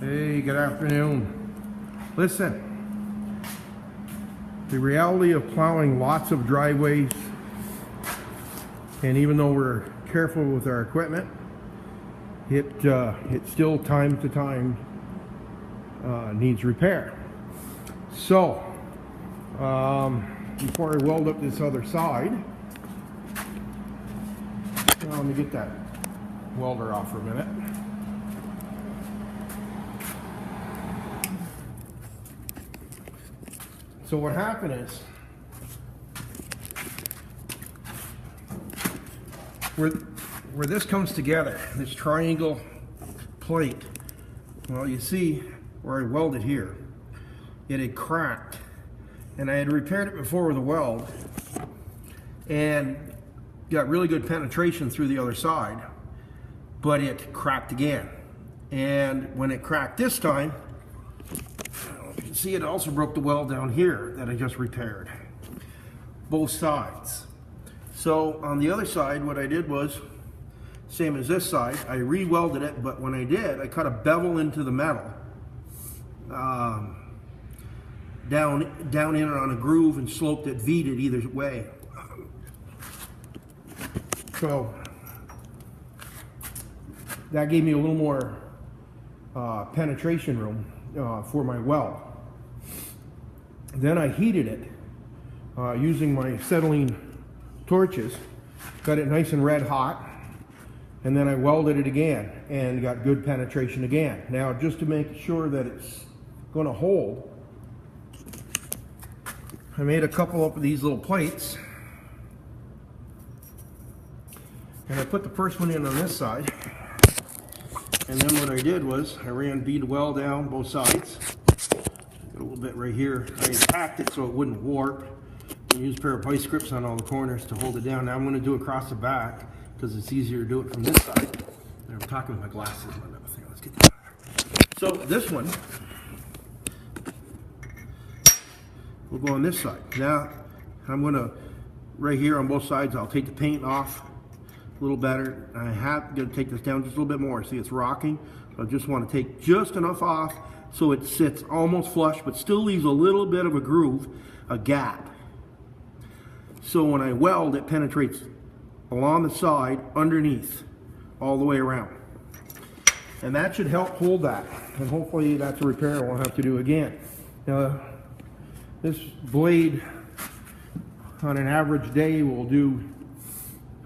Hey, good afternoon. Listen, the reality of plowing lots of driveways, and even though we're careful with our equipment, it still time to time needs repair. So, before I weld up this other side, let me get that welder off for a minute. So what happened is, where this comes together, this triangle plate, well, you see where I welded here, it had cracked, and I had repaired it before with a weld and got really good penetration through the other side, but it cracked again. And when it cracked this time, you can see it also broke the weld down here that I just repaired, both sides. So on the other side, what I did was, same as this side, I re-welded it, but when I did, I cut a bevel into the metal, down in it on a groove, and sloped it, V'd it either way. So that gave me a little more penetration room for my weld. Then I heated it using my acetylene torches, got it nice and red hot, and then I welded it again and got good penetration again. Now, just to make sure that it's going to hold, I made a couple of these little plates, and I put the first one in on this side, and then what I did was I ran bead weld down both sides. Got a little bit right here. I packed it so it wouldn't warp. I used a pair of vice grips on all the corners to hold it down. Now I'm going to do it across the back because it's easier to do it from this side. I'm talking with my glasses and everything. Let's get that. So this one will go on this side. Now I'm going to, right here on both sides, I'll take the paint off a little better. I have to take this down just a little bit more. See, it's rocking. So I just want to take just enough off so it sits almost flush, but still leaves a little bit of a groove, a gap. So when I weld, it penetrates along the side, underneath, all the way around. And that should help hold that. And hopefully that's a repair I won't have to do again. Now, this blade, on an average day, will do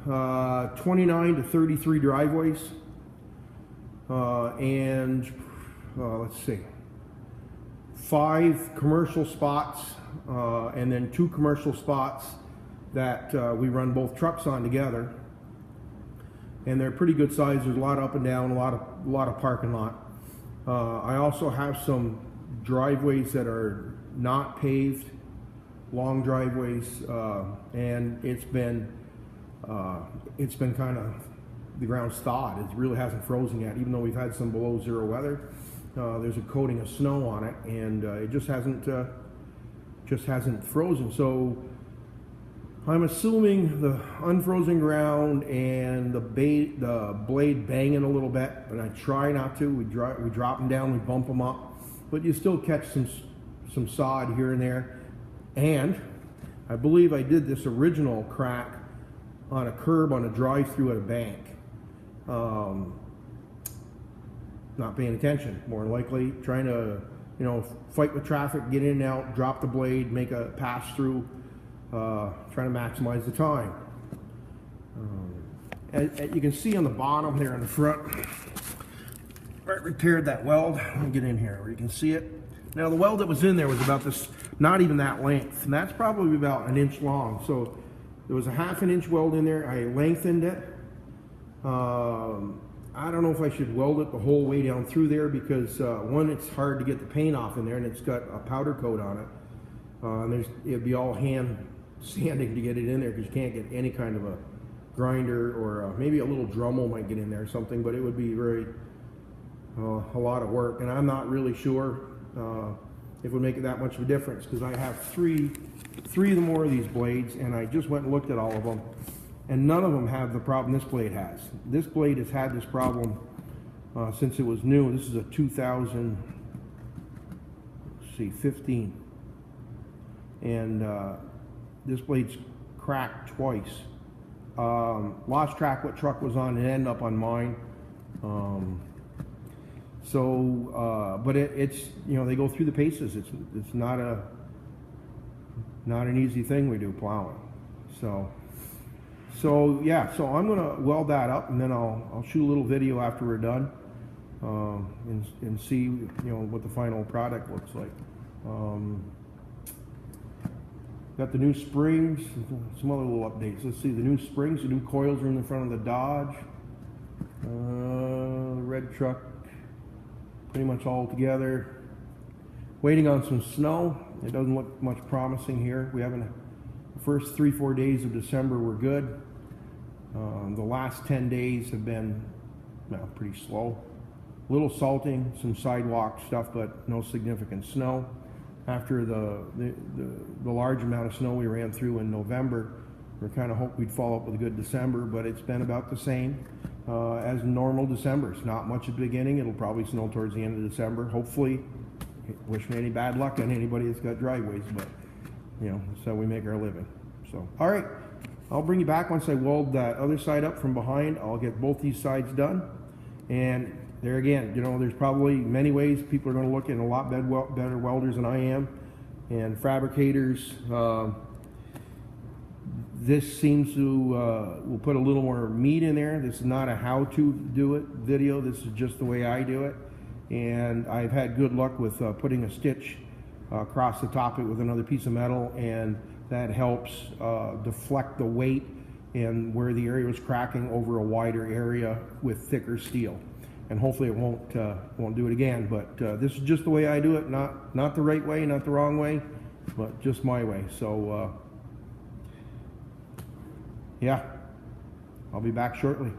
29 to 33 driveways. Let's see, 5 commercial spots, and then 2 commercial spots that we run both trucks on together, and they're pretty good size. There's a lot up and down, a lot of parking lot. I also have some driveways that are not paved, long driveways, and it's been kind of, the ground's thawed. It really hasn't frozen yet, even though we've had some below zero weather. There's a coating of snow on it, and it just hasn't frozen. So I'm assuming the unfrozen ground and the blade banging a little bit, and I try not to. We drop them down, we bump them up, but you still catch some sod here and there. And I believe I did this original crack on a curb on a drive-through at a bank. Not paying attention, more than likely, trying to, fight with traffic, get in and out, drop the blade, make a pass through, trying to maximize the time. As you can see on the bottom there in the front, I repaired that weld. Let me get in here where you can see it. Now the weld that was in there was about this, not even that length, and that's probably about 1 inch long. So there was a 1/2 inch weld in there. I lengthened it. I don't know if I should weld it the whole way down through there because one, it's hard to get the paint off in there, and it's got a powder coat on it. And it'd be all hand sanding to get it in there because you can't get any kind of a grinder, or maybe a little Dremel might get in there or something, but it would be a lot of work, and I'm not really sure if it would make it that much of a difference because I have three of the more of these blades, and I just went and looked at all of them, and none of them have the problem this blade has. This blade has had this problem since it was new. This is a 2015, and this blade's cracked twice. Lost track what truck was on. It ended up on mine. But it's, you know, they go through the paces. It's not an easy thing we do plowing. So yeah, so I'm gonna weld that up, and then I'll shoot a little video after we're done, and see, you know, what the final product looks like. Got the new springs, some other little updates. Let's see, the new springs, the new coils are in the front of the Dodge. The red truck, pretty much all together. Waiting on some snow. It doesn't look much promising here. We haven't, the first 3-4 days of December were good. The last 10 days have been, well, pretty slow. A little salting, some sidewalk stuff, but no significant snow. After the large amount of snow we ran through in November, we kind of hoped we'd follow up with a good December, but it's been about the same as normal Decembers. Not much at the beginning. It'll probably snow towards the end of December. Hopefully, wish me any bad luck on anybody that's got driveways, but you know, that's how we make our living. So, all right, I'll bring you back once I weld that other side up from behind. I'll get both these sides done, and there again, you know, there's probably many ways people are going to look at a lot better welders than I am, and fabricators. This seems to will put a little more meat in there. This is not a how-to do it video. This is just the way I do it, and I've had good luck with putting a stitch across the top of it with another piece of metal, and that helps deflect the weight and where the area was cracking over a wider area with thicker steel. And hopefully it won't do it again. But this is just the way I do it. Not the right way, not the wrong way, but just my way. So yeah, I'll be back shortly.